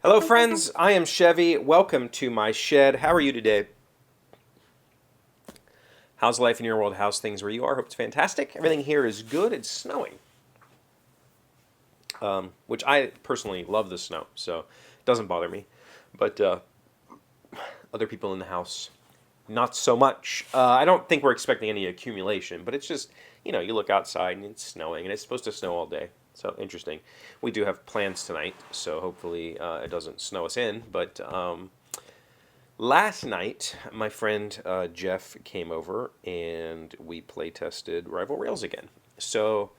Hello, friends. I am Chevy. Welcome to my shed. How are you today? How's life in your world? How's things where you are? Hope it's fantastic. Everything here is good. It's snowing, which I personally love the snow, so it doesn't bother me. But other people in the house, not so much. I don't think we're expecting any accumulation, but it's just, you look outside and it's snowing, and it's supposed to snow all day. So interesting. We do have plans tonight, so hopefully it doesn't snow us in. But last night, my friend Jeff came over and we play tested Rival Rails again. So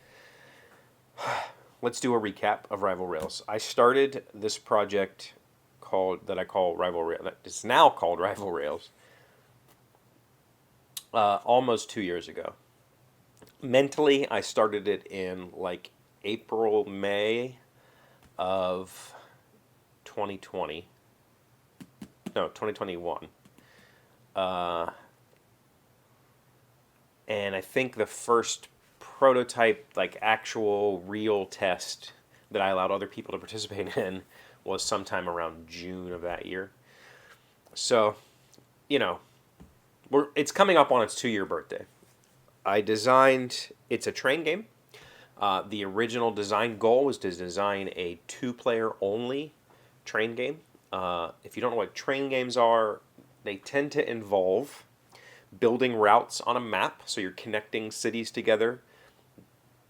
let's do a recap of Rival Rails. I started this project that I call Rival Rails. It's now called Rival Rails. Almost 2 years ago. Mentally, I started it in like April, May of 2020. No, 2021. And I think the first prototype, like actual real test that I allowed other people to participate in was sometime around June of that year. So, it's coming up on its 2-year birthday. It's a train game. The original design goal was to design a 2-player only train game. If you don't know what train games are, they tend to involve building routes on a map, so you're connecting cities together.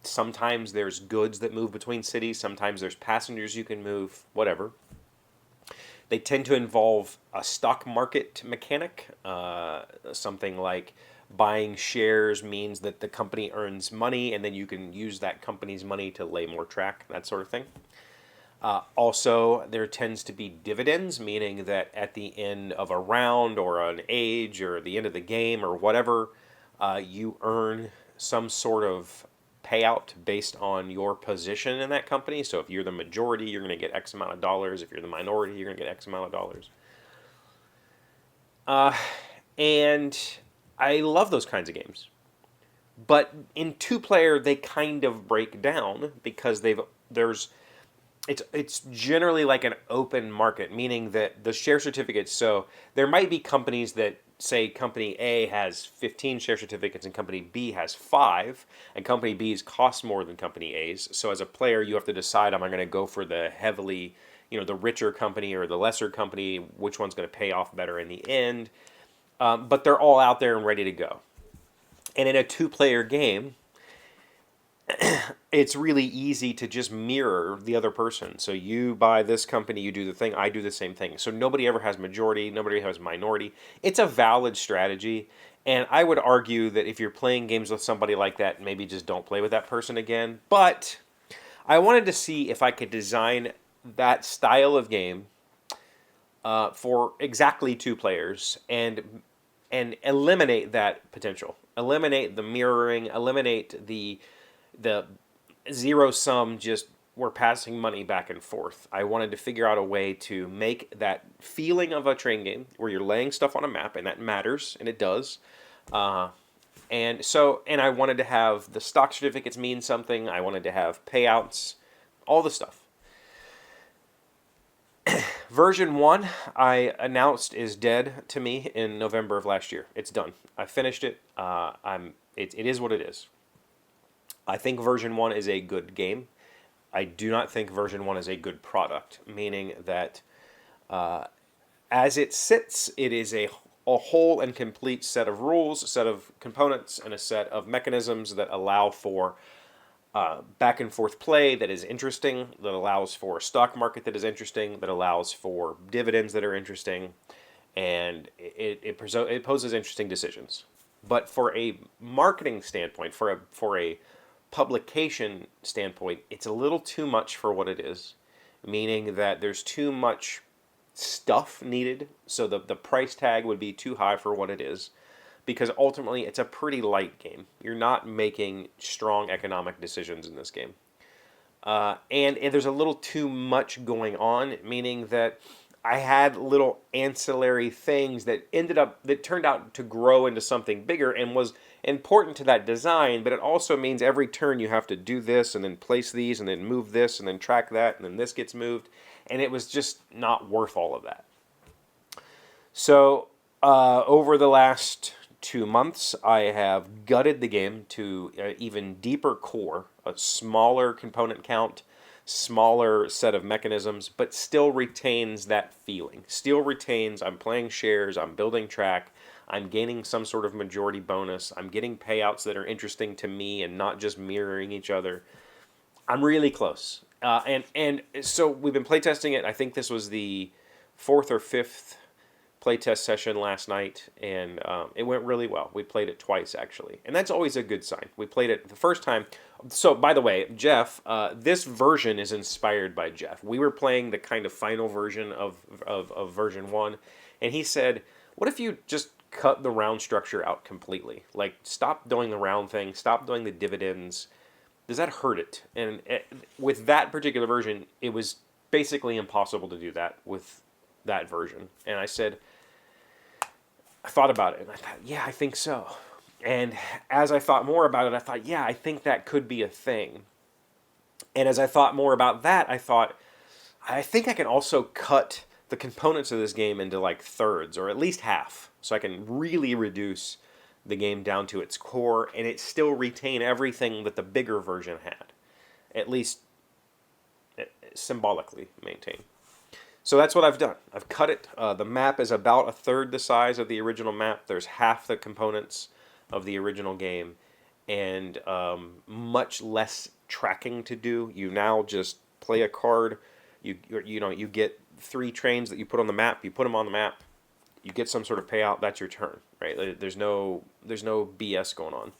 Sometimes there's goods that move between cities, sometimes there's passengers you can move, whatever. They tend to involve a stock market mechanic. Something like buying shares means that the company earns money, and then you can use that company's money to lay more track, that sort of thing. Also, there tends to be dividends, meaning that at the end of a round or an age or the end of the game or whatever, you earn some sort of payout based on your position in that company. So if you're the majority, you're going to get X amount of dollars. If you're the minority, you're going to get X amount of dollars. And I love those kinds of games. But in 2-player, they kind of break down because it's generally like an open market, meaning that the share certificates, so there might be companies that say company A has 15 share certificates and company B has 5, and company B's cost more than company A's. So as a player, you have to decide, am I going to go for the heavily, the richer company or the lesser company, which one's going to pay off better in the end. But they're all out there and ready to go. And in a 2-player game, it's really easy to just mirror the other person. So you buy this company, you do the thing, I do the same thing. So nobody ever has majority, nobody has minority. It's a valid strategy. And I would argue that if you're playing games with somebody like that, maybe just don't play with that person again. But I wanted to see if I could design that style of game for exactly 2 players and eliminate that potential. Eliminate the mirroring, eliminate the zero sum, just we're passing money back and forth. I wanted to figure out a way to make that feeling of a train game where you're laying stuff on a map, and that matters, and it does. And I wanted to have the stock certificates mean something. I wanted to have payouts, all the stuff. Version 1, I announced, is dead to me in November of last year. It's done. I finished it. It is what it is. I think version 1 is a good game. I do not think version 1 is a good product, meaning that as it sits, it is a whole and complete set of rules, a set of components, and a set of mechanisms that allow for back and forth play that is interesting, that allows for a stock market that is interesting, that allows for dividends that are interesting, and it poses interesting decisions. But for a marketing standpoint, for a publication standpoint, it's a little too much for what it is, meaning that there's too much stuff needed, so the price tag would be too high for what it is, because ultimately it's a pretty light game. You're not making strong economic decisions in this game. And there's a little too much going on, meaning that I had little ancillary things that turned out to grow into something bigger and was important to that design, but it also means every turn you have to do this and then place these and then move this and then track that and then this gets moved. and it was just not worth all of that. So over the last 2 months, I have gutted the game to an even deeper core, a smaller component count, smaller set of mechanisms, but still retains that feeling. Still retains, I'm playing shares, I'm building track, I'm gaining some sort of majority bonus, I'm getting payouts that are interesting to me and not just mirroring each other. I'm really close. And so we've been playtesting it. I think this was the fourth or fifth playtest session last night, and it went really well. We played it twice, actually, and that's always a good sign. We played it the first time. So, by the way, Jeff, this version is inspired by Jeff. We were playing the kind of final version of version 1, and he said, what if you just cut the round structure out completely? Like, stop doing the round thing, stop doing the dividends. Does that hurt it? And with that particular version, it was basically impossible to do that with that version. And I said, I thought about it, and I thought, yeah, I think so. And as I thought more about it, I thought, yeah, I think that could be a thing. And as I thought more about that, I thought, I think I can also cut the components of this game into like thirds, or at least half, so I can really reduce the game down to its core, and it still retain everything that the bigger version had, at least symbolically maintain. So that's what I've done. I've cut it. The map is about a third the size of the original map. There's half the components of the original game, and much less tracking to do. You now just play a card. You get 3 trains that you put on the map. You put them on the map. You get some sort of payout. That's your turn, right? There's no BS going on.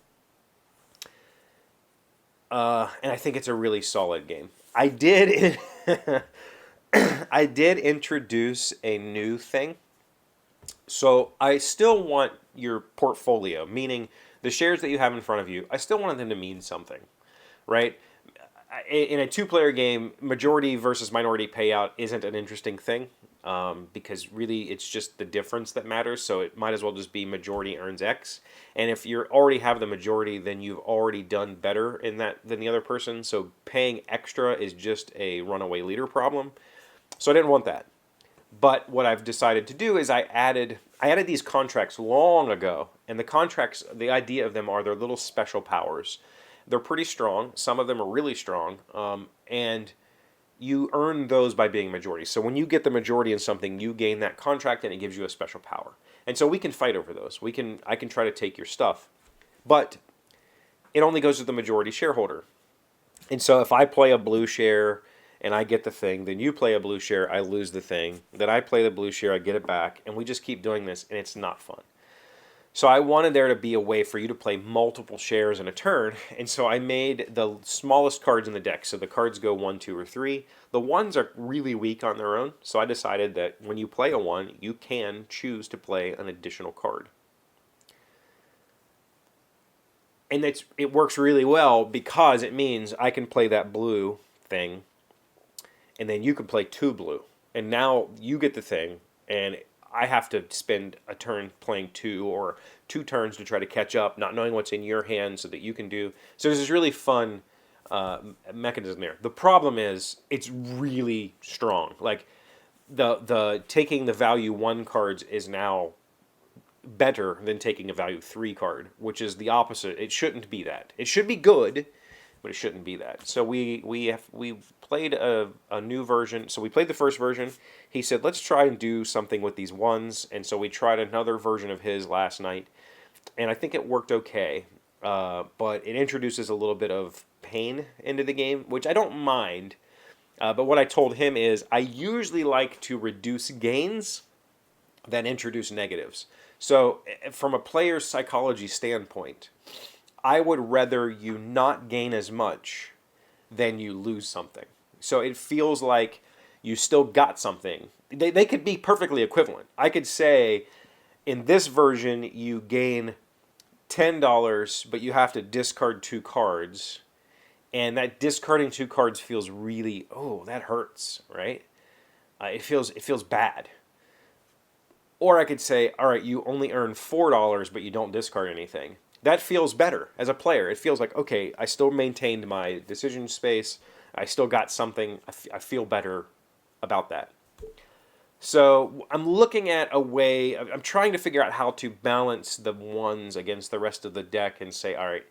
And I think it's a really solid game. I did I did introduce a new thing. So I still want your portfolio, meaning the shares that you have in front of you, I still want them to mean something, right? In a 2-player game, majority versus minority payout isn't an interesting thing, because really it's just the difference that matters. So it might as well just be majority earns X. And if you already have the majority, then you've already done better in that than the other person. So paying extra is just a runaway leader problem. So I didn't want that. But what I've decided to do is I added these contracts long ago, and the contracts, the idea of them are they're little special powers. They're pretty strong. Some of them are really strong, and you earn those by being majority. So when you get the majority in something, you gain that contract, and it gives you a special power. And so we can fight over those. I can try to take your stuff, but it only goes to the majority shareholder. And so if I play a blue share and I get the thing, then you play a blue share, I lose the thing. Then I play the blue share, I get it back, and we just keep doing this, and it's not fun. So I wanted there to be a way for you to play multiple shares in a turn, and so I made the smallest cards in the deck. So the cards go 1, 2, or 3. The 1s are really weak on their own, so I decided that when you play a 1, you can choose to play an additional card. And it works really well because it means I can play that blue thing, and then you can play 2 blue. And now you get the thing, and I have to spend a turn playing 2 or 2 turns to try to catch up, not knowing what's in your hand so that you can do. So there's this really fun mechanism there. The problem is it's really strong. Like the taking the value 1 cards is now better than taking a value 3 card, which is the opposite. It shouldn't be that. It should be good, but it shouldn't be that. So we played a new version. So we played the first version. He said, let's try and do something with these 1s. And so we tried another version of his last night. And I think it worked okay. But it introduces a little bit of pain into the game, which I don't mind. But what I told him is I usually like to reduce gains than introduce negatives. So from a player's psychology standpoint, I would rather you not gain as much than you lose something. So it feels like you still got something. They could be perfectly equivalent. I could say, in this version, you gain $10, but you have to discard 2 cards. And that discarding 2 cards feels really, oh, that hurts, right? It feels bad. Or I could say, all right, you only earn $4, but you don't discard anything. That feels better as a player. It feels like, okay, I still maintained my decision space. I still got something. I feel better about that. So I'm looking at a way, I'm trying to figure out how to balance the ones against the rest of the deck and say, all right,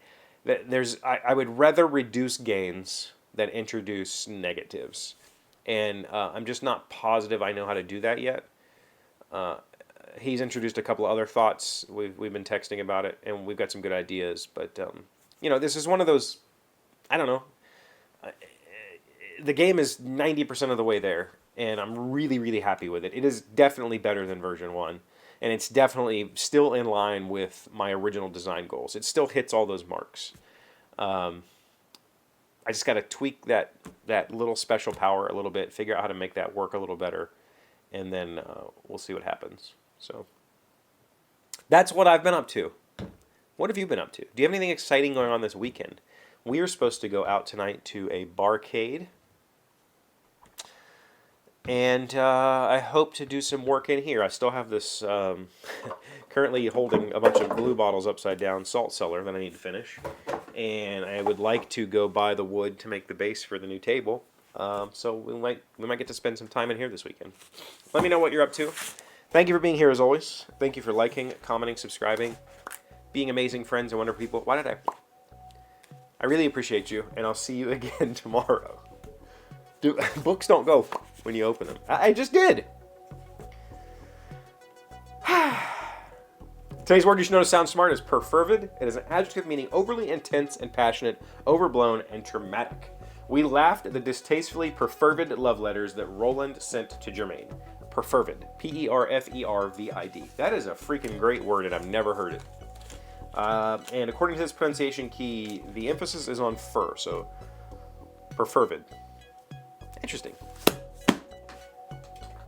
I would rather reduce gains than introduce negatives. And I'm just not positive I know how to do that yet. He's introduced a couple of other thoughts. We've been texting about it, and we've got some good ideas. But, this is one of those, I don't know. The game is 90% of the way there, and I'm really, really happy with it. It is definitely better than version 1, and it's definitely still in line with my original design goals. It still hits all those marks. I just got to tweak that little special power a little bit, figure out how to make that work a little better, and then we'll see what happens. So that's what I've been up to. What have you been up to? Do you have anything exciting going on this weekend? We are supposed to go out tonight to a barcade. And I hope to do some work in here. I still have this, currently holding a bunch of blue bottles upside down salt cellar that I need to finish. And I would like to go buy the wood to make the base for the new table. So we might get to spend some time in here this weekend. Let me know what you're up to. Thank you for being here as always. Thank you for liking, commenting, subscribing, being amazing friends and wonderful people. Why did I really appreciate you, and I'll see you again tomorrow. Dude, books don't go when you open them. I just did. Today's word you should know to sound smart is perfervid. It is an adjective meaning overly intense and passionate, overblown, and dramatic. We laughed at the distastefully perfervid love letters that Roland sent to Germaine. Perfervid. P-E-R-F-E-R-V-I-D. That is a freaking great word, and I've never heard it. And according to this pronunciation key, the emphasis is on fur, so perfervid. Interesting.